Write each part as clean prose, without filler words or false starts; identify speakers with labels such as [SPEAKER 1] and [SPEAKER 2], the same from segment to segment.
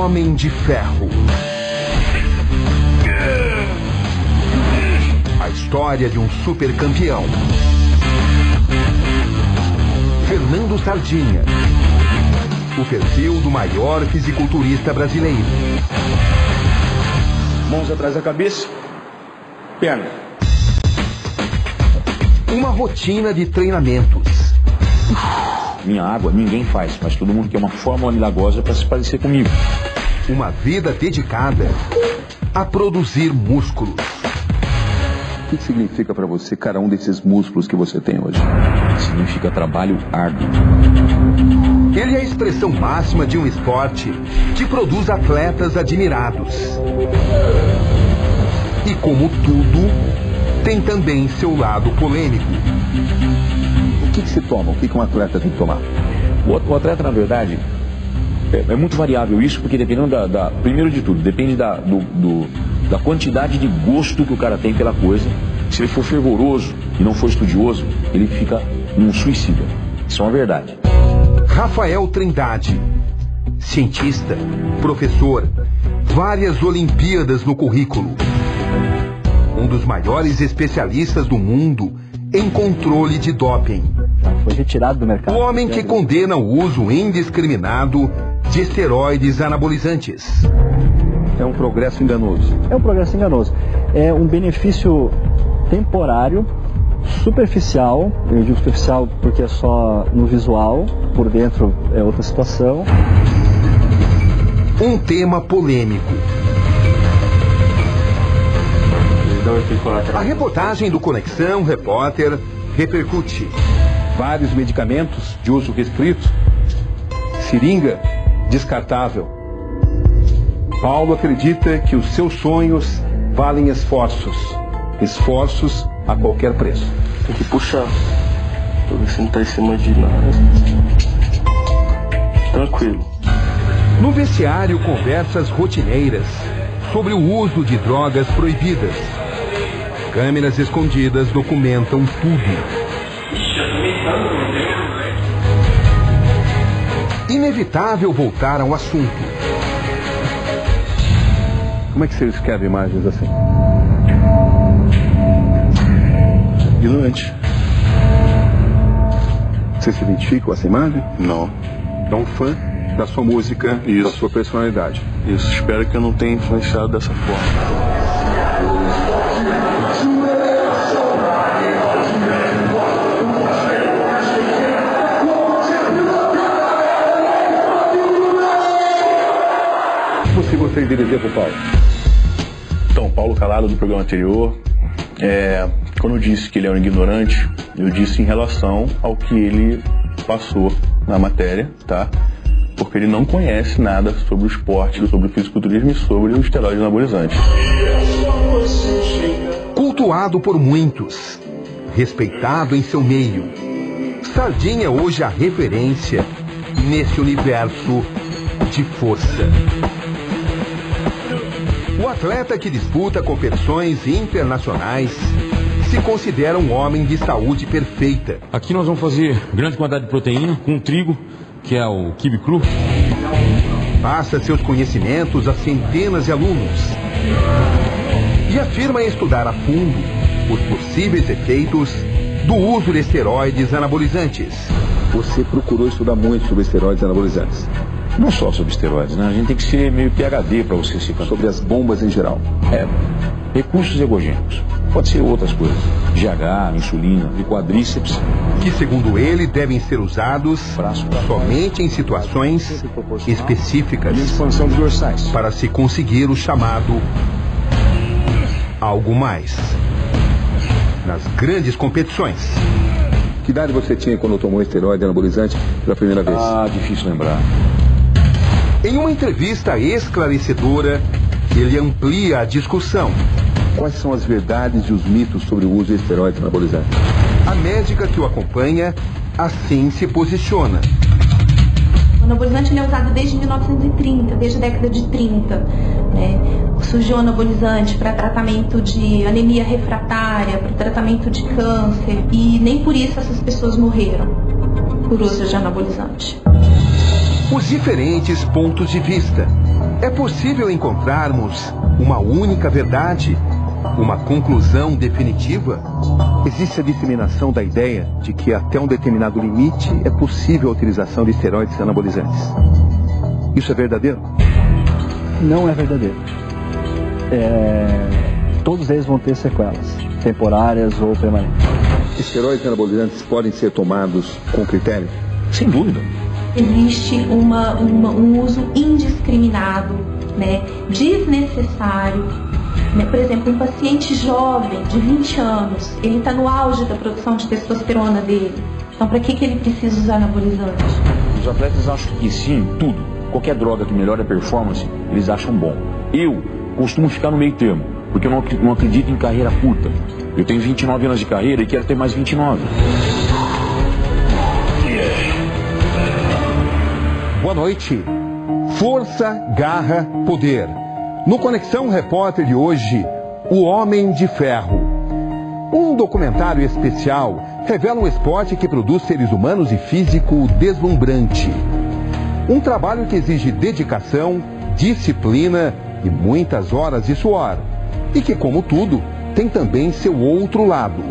[SPEAKER 1] Homem de Ferro. A história de um supercampeão. Fernando Sardinha. O perfil do maior fisiculturista brasileiro.
[SPEAKER 2] Mãos atrás da cabeça. Perna.
[SPEAKER 1] Uma rotina de treinamentos.
[SPEAKER 2] Minha água ninguém faz, mas todo mundo quer uma fórmula milagrosa para se parecer comigo.
[SPEAKER 1] Uma vida dedicada a produzir músculos.
[SPEAKER 3] O que significa para você cada um desses músculos que você tem hoje?
[SPEAKER 2] Significa trabalho árduo.
[SPEAKER 1] Ele é a expressão máxima de um esporte que produz atletas admirados. E como tudo, tem também seu lado polêmico.
[SPEAKER 3] O que se toma? O que um atleta tem que tomar?
[SPEAKER 2] O atleta, na verdade, é muito variável isso, porque dependendo primeiro de tudo, depende da quantidade de gosto que o cara tem pela coisa. Se ele for fervoroso e não for estudioso, ele fica um suicida. Isso é uma verdade.
[SPEAKER 1] Rafael Trindade, cientista, professor, várias Olimpíadas no currículo. Um dos maiores especialistas do mundo em controle de doping.
[SPEAKER 4] Foi retirado do mercado.
[SPEAKER 1] O homem que condena o uso indiscriminado de esteroides anabolizantes.
[SPEAKER 3] É um progresso enganoso.
[SPEAKER 4] É um progresso enganoso. É um benefício temporário, superficial. Eu digo superficial porque é só no visual, por dentro é outra situação.
[SPEAKER 1] Um tema polêmico. A reportagem do Conexão Repórter repercute.
[SPEAKER 3] Vários medicamentos de uso restrito. Seringa descartável. Paulo acredita que os seus sonhos valem esforços. Esforços a qualquer preço.
[SPEAKER 5] Tem que puxar. Pra ver se não tá em cima de nada. Tranquilo.
[SPEAKER 1] No vestiário, conversas rotineiras sobre o uso de drogas proibidas. Câmeras escondidas documentam tudo. Inevitável voltar ao assunto.
[SPEAKER 3] Como é que você escreve imagens assim?
[SPEAKER 5] Ignorante.
[SPEAKER 3] Você se identifica com essa imagem?
[SPEAKER 5] Não.
[SPEAKER 3] É um fã da sua música, da sua personalidade.
[SPEAKER 5] Isso, espero que eu não tenha influenciado dessa forma.
[SPEAKER 3] Você gostaria de dizer para o Paulo?
[SPEAKER 5] Então, Paulo Calado, do programa anterior, quando eu disse que ele é um ignorante, eu disse em relação ao que ele passou na matéria, tá? Porque ele não conhece nada sobre o esporte, sobre o fisiculturismo e sobre os esteroides anabolizantes.
[SPEAKER 1] Cultuado por muitos, respeitado em seu meio, Sardinha é hoje a referência nesse universo de força. O atleta que disputa competições internacionais se considera um homem de saúde perfeita.
[SPEAKER 2] Aqui nós vamos fazer grande quantidade de proteína com trigo, que é o quibe cru.
[SPEAKER 1] Passa seus conhecimentos a centenas de alunos e afirma estudar a fundo os possíveis efeitos do uso de esteroides anabolizantes.
[SPEAKER 3] Você procurou estudar muito sobre esteroides anabolizantes.
[SPEAKER 2] Não só sobre esteroides, né? A gente tem que ser meio PhD para você se
[SPEAKER 3] sobre as bombas em geral.
[SPEAKER 2] Recursos ergogênicos. Pode ser outras coisas. GH, insulina, e quadríceps.
[SPEAKER 1] Que, segundo ele, devem ser usados somente em situações específicas
[SPEAKER 2] e expansão dos dorsais.
[SPEAKER 1] Para se conseguir o chamado algo mais. Nas grandes competições.
[SPEAKER 3] Que idade você tinha quando tomou esteroide anabolizante pela primeira vez?
[SPEAKER 2] Difícil lembrar.
[SPEAKER 1] Em uma entrevista esclarecedora, ele amplia a discussão.
[SPEAKER 3] Quais são as verdades e os mitos sobre o uso de esteroides anabolizantes?
[SPEAKER 1] A médica que o acompanha assim se posiciona.
[SPEAKER 6] O anabolizante ele é usado desde 1930, desde a década de 30. Surgiu o anabolizante para tratamento de anemia refratária, para tratamento de câncer. E nem por isso essas pessoas morreram por uso de anabolizante.
[SPEAKER 1] O os diferentes pontos de vista. É possível encontrarmos uma única verdade, uma conclusão definitiva?
[SPEAKER 3] Existe a disseminação da ideia de que até um determinado limite é possível a utilização de esteroides anabolizantes. Isso é verdadeiro?
[SPEAKER 4] Não é verdadeiro. Todos eles vão ter sequelas, temporárias ou permanentes.
[SPEAKER 3] Esteroides anabolizantes podem ser tomados com critério?
[SPEAKER 2] Sem dúvida.
[SPEAKER 6] Existe um uso indiscriminado, né, desnecessário. Por exemplo, um paciente jovem de 20 anos, ele está no auge da produção de testosterona dele. Então, para que ele precisa usar anabolizante?
[SPEAKER 2] Os atletas acham que sim, tudo. Qualquer droga que melhore a performance, eles acham bom. Eu costumo ficar no meio termo, porque eu não acredito em carreira curta. Eu tenho 29 anos de carreira e quero ter mais 29.
[SPEAKER 1] Boa noite. Força, garra, poder. No Conexão Repórter de hoje, O Homem de Ferro. Um documentário especial revela um esporte que produz seres humanos e físico deslumbrante. Um trabalho que exige dedicação, disciplina e muitas horas de suor. E que, como tudo, tem também seu outro lado.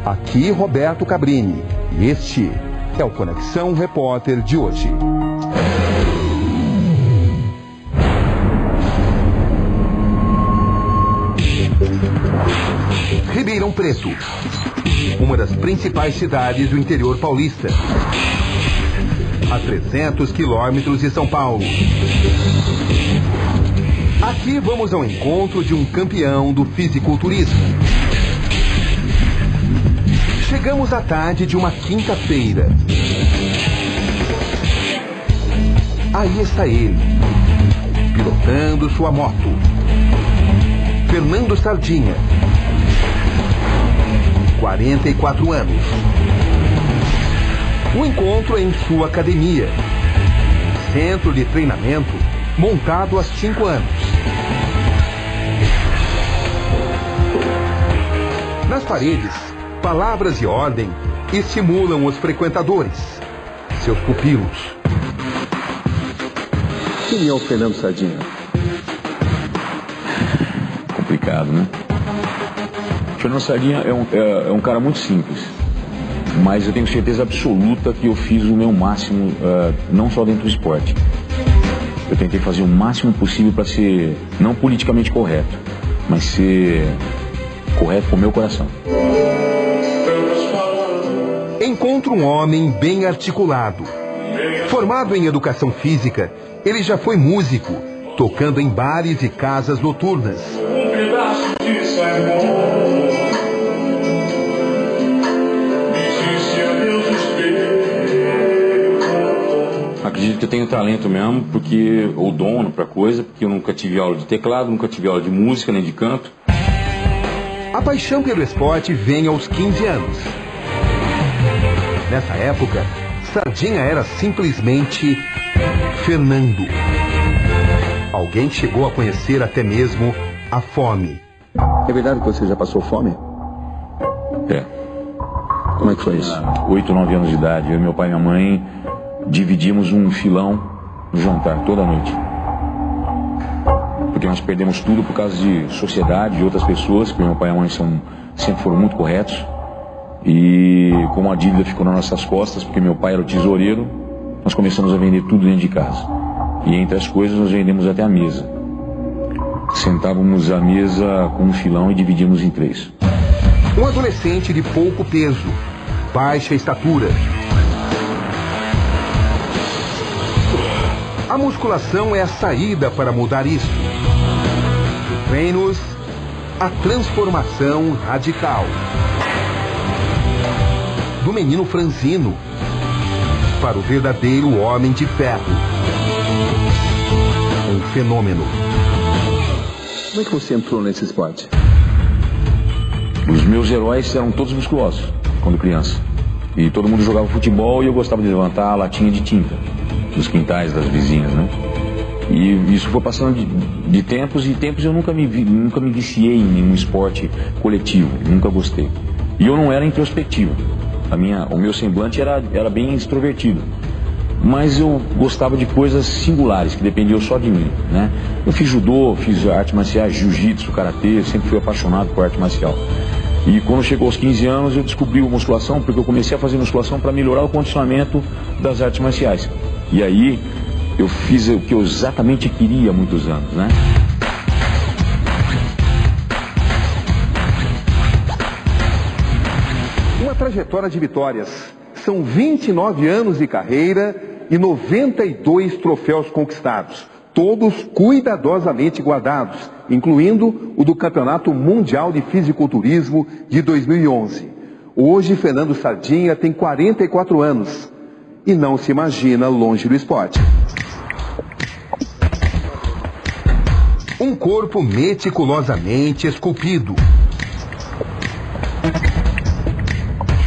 [SPEAKER 1] Aqui, Roberto Cabrini. E este é o Conexão Repórter de hoje. Ribeirão Preto, uma das principais cidades do interior paulista, a 300 quilômetros de São Paulo. Aqui vamos ao encontro de um campeão do fisiculturismo. Chegamos à tarde de uma quinta-feira. Aí está ele, pilotando sua moto. Fernando Sardinha, 44 anos. O encontro é em sua academia, centro de treinamento montado há 5 anos. Nas paredes, palavras de ordem estimulam os frequentadores, seus pupilos.
[SPEAKER 3] Quem é o Fernando Sardinha?
[SPEAKER 2] Complicado, né? Fernando Sardinha é um cara muito simples, mas eu tenho certeza absoluta que eu fiz o meu máximo, não só dentro do esporte. Eu tentei fazer o máximo possível para ser, não politicamente correto, mas ser correto com o meu coração.
[SPEAKER 1] Encontro um homem bem articulado. Formado em educação física, ele já foi músico, tocando em bares e casas noturnas.
[SPEAKER 7] Um pedaço disso é bom.
[SPEAKER 2] Acredito que eu tenho talento mesmo, ou dono pra coisa, porque eu nunca tive aula de teclado, nunca tive aula de música, nem de canto.
[SPEAKER 1] A paixão pelo esporte vem aos 15 anos. Nessa época, Sardinha era simplesmente Fernando. Alguém chegou a conhecer até mesmo a fome.
[SPEAKER 3] É verdade que você já passou fome?
[SPEAKER 2] É.
[SPEAKER 3] Como é que foi isso?
[SPEAKER 2] 8, 9 anos de idade, eu, meu pai e minha mãe dividimos um filão no jantar toda noite. Porque nós perdemos tudo por causa de sociedade, de outras pessoas, porque meu pai e minha mãe sempre foram muito corretos. E como a dívida ficou nas nossas costas, porque meu pai era o tesoureiro, nós começamos a vender tudo dentro de casa. E entre as coisas nós vendemos até a mesa. Sentávamos à mesa com um filão e dividíamos em 3.
[SPEAKER 1] Um adolescente de pouco peso, baixa estatura. A musculação é a saída para mudar isso. Em treinos, a transformação radical. Do menino franzino para o verdadeiro homem de ferro. Um fenômeno.
[SPEAKER 3] Como é que você entrou nesse esporte?
[SPEAKER 2] Os meus heróis eram todos musculosos quando criança. E todo mundo jogava futebol e eu gostava de levantar a latinha de tinta dos quintais das vizinhas, né? E isso foi passando de tempos e tempos. Eu nunca me viciei em um esporte coletivo, nunca gostei. E eu não era introspectivo. O meu semblante era bem extrovertido. mas eu gostava de coisas singulares, que dependiam só de mim, né? Eu fiz judô, fiz artes marciais, jiu-jitsu, karatê, sempre fui apaixonado por arte marcial. E quando chegou aos 15 anos eu descobri a musculação, porque eu comecei a fazer musculação para melhorar o condicionamento das artes marciais. E aí eu fiz o que eu exatamente queria há muitos anos, né?
[SPEAKER 1] Uma trajetória de vitórias. São 29 anos de carreira e 92 troféus conquistados, todos cuidadosamente guardados, incluindo o do Campeonato Mundial de Fisiculturismo de 2011. Hoje, Fernando Sardinha tem 44 anos e não se imagina longe do esporte. Um corpo meticulosamente esculpido.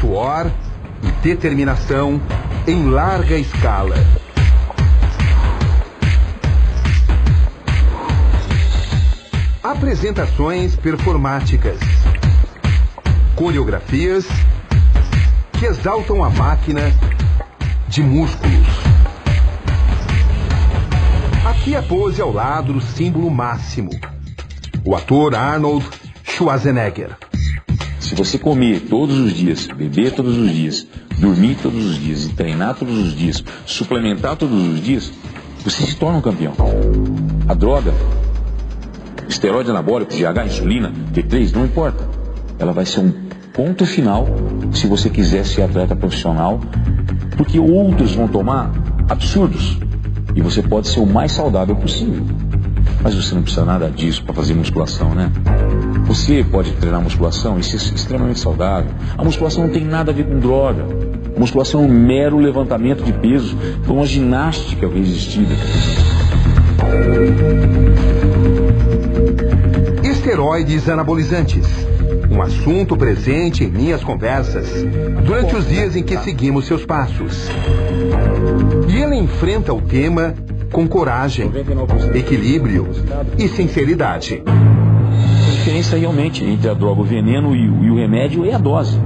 [SPEAKER 1] Suor e determinação em larga escala. Apresentações performáticas. Coreografias que exaltam a máquina de músculos. Aqui a pose ao lado do símbolo máximo. O ator Arnold Schwarzenegger.
[SPEAKER 2] Se você comer todos os dias, beber todos os dias, dormir todos os dias e treinar todos os dias, suplementar todos os dias, você se torna um campeão. A droga, esteroide anabólico, GH, insulina, T3, não importa. Ela vai ser um ponto final se você quiser ser atleta profissional, porque outros vão tomar absurdos e você pode ser o mais saudável possível. Mas você não precisa nada disso para fazer musculação, né? Você pode treinar musculação e ser extremamente saudável. A musculação não tem nada a ver com droga. A musculação é um mero levantamento de peso, foi uma ginástica resistida.
[SPEAKER 1] Esteroides anabolizantes. Um assunto presente em minhas conversas durante os dias em que seguimos seus passos. E ele enfrenta o tema com coragem, equilíbrio e sinceridade.
[SPEAKER 2] A diferença realmente entre a droga, o veneno e o remédio é a dose,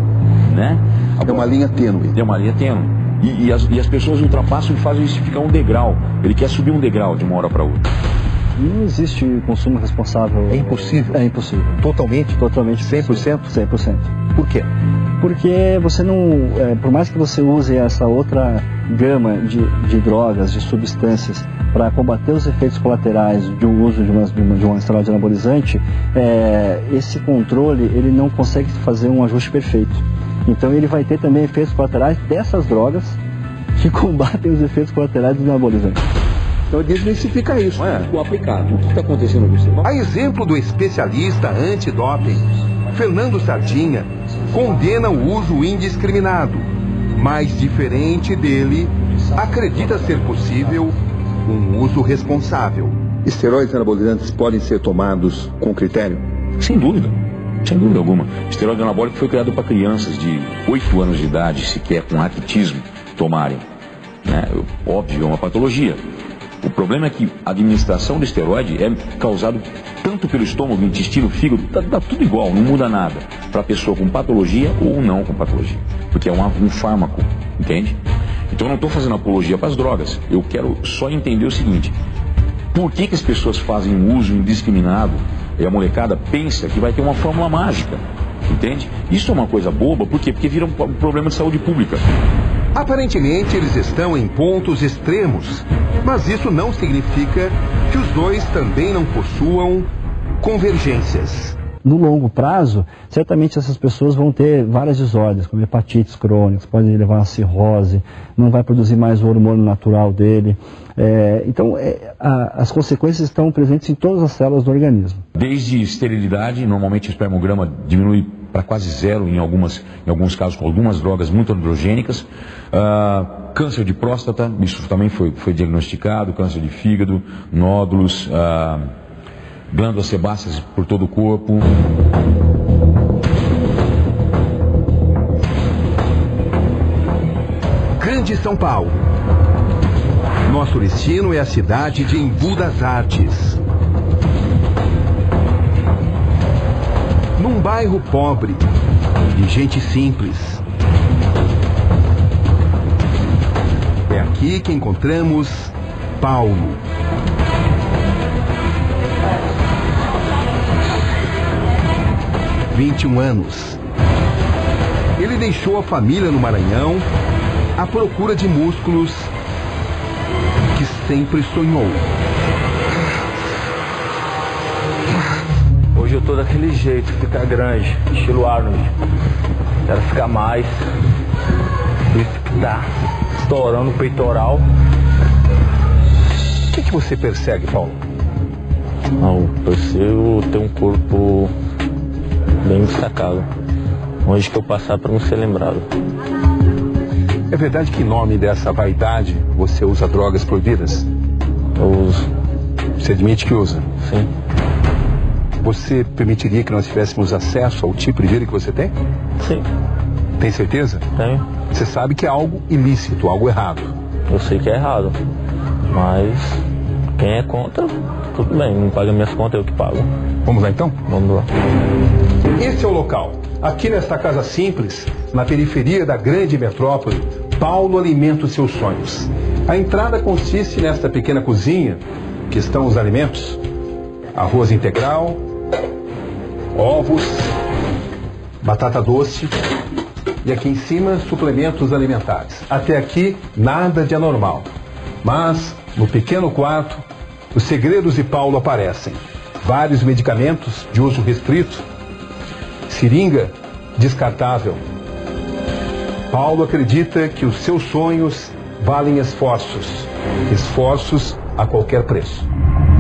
[SPEAKER 2] né?
[SPEAKER 1] É uma linha tênue.
[SPEAKER 2] É uma linha tênue. E as pessoas ultrapassam e fazem isso ficar um degrau. Ele quer subir um degrau de uma hora para outra.
[SPEAKER 4] Não existe consumo responsável.
[SPEAKER 1] É impossível?
[SPEAKER 4] É impossível.
[SPEAKER 1] Totalmente?
[SPEAKER 4] Totalmente.
[SPEAKER 1] 100%?
[SPEAKER 4] 100%.
[SPEAKER 1] Por quê?
[SPEAKER 4] Porque você não... por mais que você use essa outra gama de drogas, de substâncias, para combater os efeitos colaterais de um uso de um esteroide anabolizante, esse controle ele não consegue fazer um ajuste perfeito. Então ele vai ter também efeitos colaterais dessas drogas que combatem os efeitos colaterais dos anabolizantes.
[SPEAKER 1] Então desmistifica isso.
[SPEAKER 2] O aplicado. O que está acontecendo com você?
[SPEAKER 1] A exemplo do especialista antidoping, Fernando Sardinha condena o uso indiscriminado, mas diferente dele, acredita ser possível um uso responsável. Esteroides anabolizantes podem ser tomados com critério?
[SPEAKER 2] Sem dúvida alguma. O esteroide anabólico foi criado para crianças de 8 anos de idade, sequer com raquitismo, tomarem. Né? Óbvio, é uma patologia. O problema é que a administração do esteroide é causado tanto pelo estômago, intestino, fígado, dá tudo igual, não muda nada para a pessoa com patologia ou não com patologia, porque é um fármaco, entende? Então eu não estou fazendo apologia para as drogas, eu quero só entender o seguinte: por que as pessoas fazem um uso indiscriminado e a molecada pensa que vai ter uma fórmula mágica, entende? Isso é uma coisa boba, por quê? Porque vira um problema de saúde pública.
[SPEAKER 1] Aparentemente eles estão em pontos extremos, mas isso não significa que os dois também não possuam convergências.
[SPEAKER 4] No longo prazo, certamente essas pessoas vão ter várias desordens, como hepatites crônicas, podem levar a cirrose, não vai produzir mais o hormônio natural dele. Então, as consequências estão presentes em todas as células do organismo.
[SPEAKER 2] Desde esterilidade, normalmente o espermograma diminui para quase zero em alguns casos, com algumas drogas muito androgênicas. Câncer de próstata, isso também foi diagnosticado, câncer de fígado, nódulos, glândulas sebáceas por todo o corpo.
[SPEAKER 1] Grande São Paulo. Nosso destino é a cidade de Embu das Artes. Num bairro pobre, de gente simples. É aqui que encontramos Paulo. – 21 anos. Ele deixou a família no Maranhão à procura de músculos que sempre sonhou.
[SPEAKER 8] Hoje eu tô daquele jeito, ficar grande, estilo Arnold. Quero ficar mais. Por isso que tá estourando o peitoral.
[SPEAKER 1] O que você persegue, Paulo?
[SPEAKER 8] Não, eu percebo ter um corpo bem destacado. Onde que eu passar para não ser lembrado.
[SPEAKER 1] É verdade que em nome dessa vaidade você usa drogas proibidas?
[SPEAKER 8] Eu uso.
[SPEAKER 1] Você admite que usa?
[SPEAKER 8] Sim.
[SPEAKER 1] Você permitiria que nós tivéssemos acesso ao tipo de vida que você tem?
[SPEAKER 8] Sim.
[SPEAKER 1] Tem certeza?
[SPEAKER 8] Tenho.
[SPEAKER 1] Você sabe que é algo ilícito, algo errado.
[SPEAKER 8] Eu sei que é errado, mas quem é contra, tudo bem, não paga minhas contas, eu que pago.
[SPEAKER 1] Vamos lá então?
[SPEAKER 8] Vamos lá.
[SPEAKER 1] Esse é o local. Aqui nesta casa simples, na periferia da grande metrópole, Paulo alimenta os seus sonhos. A entrada consiste nesta pequena cozinha, que estão os alimentos: arroz integral, ovos, batata doce e aqui em cima suplementos alimentares. Até aqui nada de anormal. Mas no pequeno quarto, os segredos de Paulo aparecem. Vários medicamentos de uso restrito, seringa descartável. Paulo acredita que os seus sonhos valem esforços. Esforços a qualquer preço.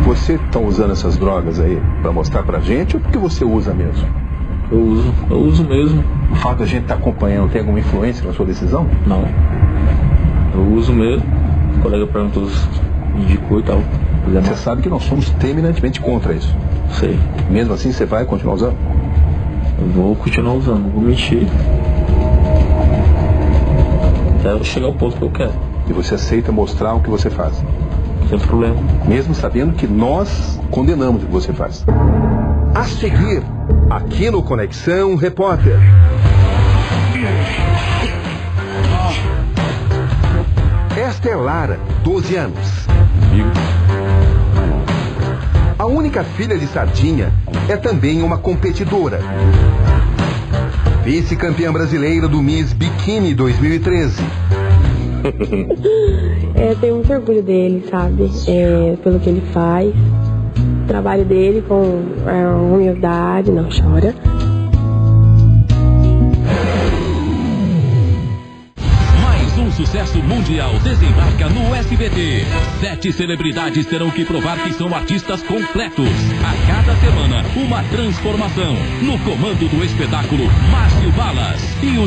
[SPEAKER 1] Você está usando essas drogas aí para mostrar pra gente ou porque você usa mesmo?
[SPEAKER 8] Eu uso mesmo.
[SPEAKER 1] O fato de a gente estar acompanhando tem alguma influência na sua decisão?
[SPEAKER 8] Não. Eu uso mesmo. O colega perguntou se indicou e tal.
[SPEAKER 1] Você sabe que nós somos terminantemente contra isso.
[SPEAKER 8] Sei.
[SPEAKER 1] Mesmo assim você vai continuar usando?
[SPEAKER 8] Eu vou continuar usando, não vou mentir. Até eu chegar ao ponto que eu quero.
[SPEAKER 1] E você aceita mostrar o que você faz?
[SPEAKER 8] Sem problema.
[SPEAKER 1] Mesmo sabendo que nós condenamos o que você faz. A seguir, aqui no Conexão Repórter. Esta é Lara, 12 anos. A única filha de Sardinha é também uma competidora. Vice-campeã brasileira do Miss Bikini 2013.
[SPEAKER 9] Eu tenho muito orgulho dele, sabe? Pelo que ele faz. O trabalho dele com humildade, não chora.
[SPEAKER 10] Mais um sucesso mundial desembarca no SBT. 7 celebridades terão que provar que são artistas completos. A cada semana, uma transformação. No comando do espetáculo, Márcio Balas e os